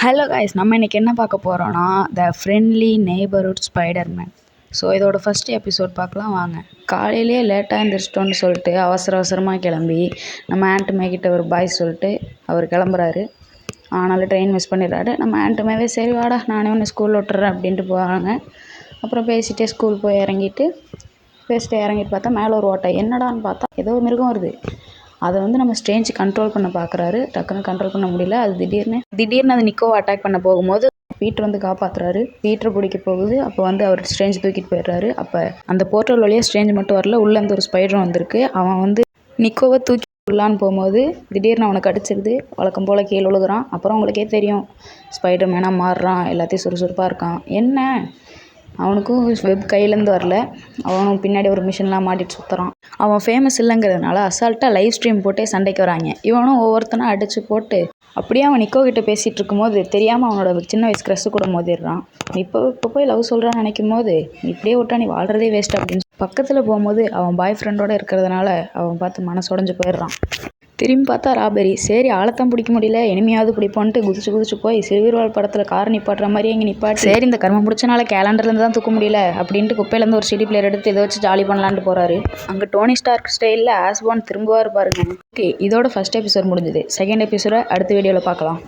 Hello guys, நம்ம இன்றைக்கி என்ன பார்க்க போகிறோன்னா த ஃப்ரெண்ட்லி நெய்பர்ஹுட் ஸ்பைடர்மேன். ஸோ இதோட ஃபஸ்ட் எபிசோட் பார்க்கலாம் வாங்க. காலையிலேயே லேட்டாக எழுந்திரிச்சிட்டோன்னு சொல்லிட்டு அவசரமாக கிளம்பி நம்ம ஆண்ட்டுமே கிட்ட ஒரு பாய் சொல்லிட்டு அவர் கிளம்புறாரு. ஆனாலும் ட்ரெயின் மிஸ் பண்ணிடுறாரு. நம்ம ஆண்ட்டுமேவே சரி வாடா நானே ஒன்று ஸ்கூலில் விட்டுறேன் அப்படின்ட்டு போகிறாங்க. அப்புறம் பேசிகிட்டே ஸ்கூல் போய் இறங்கிட்டு பார்த்தா மேலே ஒரு ஓட்டை. என்னடான்னு பார்த்தா ஏதோ மிருகம் வருது. அதை நம்ம ஸ்ட்ரேஞ்ச் கண்ட்ரோல் பண்ண பார்க்குறாரு. டக்குன்னு கண்ட்ரோல் பண்ண முடியல. அது திடீர்னு அது நிக்கோவை அட்டாக் பண்ண போகும்போது பீட்டர் காப்பாற்றுறாரு. பீட்டர் பிடிக்க போகுது. அப்போ அவர் ஸ்ட்ரேஞ்ச் தூக்கிட்டு போயிடுறாரு. அப்போ அந்த போர்ட்டல் வழியாக ஸ்ட்ரேஞ்ச் மட்டும் வரல, உள்ளேருந்து ஒரு ஸ்பைடரும் வந்திருக்கு. அவன் நிக்கோவை தூக்கி உள்ளான்னு போகும்போது திடீர்னு அவனை கடிச்சிருது. வழக்கம் போல் கீழே விழுகிறான். அப்புறம் உங்களுக்கே தெரியும், ஸ்பைடர் மேனாக மாறுறான், எல்லாத்தையும் சுறுசுறுப்பாக இருக்கான். என்ன அவனுக்கும் வெப் கையிலேருந்து வரல. அவனும் பின்னாடி ஒரு மிஷின்லாம் மாட்டிட்டு சுற்றுறான். அவன் ஃபேமஸ் இல்லைங்கிறதுனால அசால்ட்டாக லைவ் ஸ்ட்ரீம் போட்டே சண்டைக்கு வராங்க. இவனும் ஒவ்வொருத்தனா அடித்து போட்டு அப்படியே அவன் நிக்கோ கிட்ட பேசிகிட்டு இருக்கும்போது தெரியாமல் அவனோட சின்ன வயசு க்ரஷ் கூட மோதிடுறான். இப்போ போய் லவ் சொல்கிறான்னு நினைக்கும் போது இப்படியே விட்டா நீ வாழ்கிறதே வேஸ்ட் அப்படின்னு பக்கத்தில் போகும்போது அவன் பாய் ஃப்ரெண்டோடு இருக்கிறதுனால அவன் பார்த்து மனசுடைஞ்சு போயிடுறான். திரும்பி பார்த்தா ராபரி. சரி ஆளத்தான் பிடிக்க முடியல, இனிமையாவது பிடிப்போன்ட்டு குதிச்சு போய் சிறுவீர்வாள் படத்தில் கார் நிப்பாட்டுற மாதிரி எங்கே நிப்பாட்டு, சரி இந்த கர்மம் பிடிச்சனால கேலண்டர்லேருந்து தான் தூக்க முடியல அப்படின்ட்டு குப்பையிலேருந்து ஒரு சிடி பிளேயர் எடுத்து இதை வச்சு ஜாலி பண்ணலான்ட்டு போகிறாரு. அங்கே டோனி ஸ்டார்க் ஸ்டைலில் ஆஸ்பான் திரும்புவார் பாருங்க. ஓகே, இதோட ஃபஸ்ட் எபிசோட் முடிஞ்சுது. செகண்ட் எபிசோட அடுத்த வீடியோவில் பார்க்கலாம்.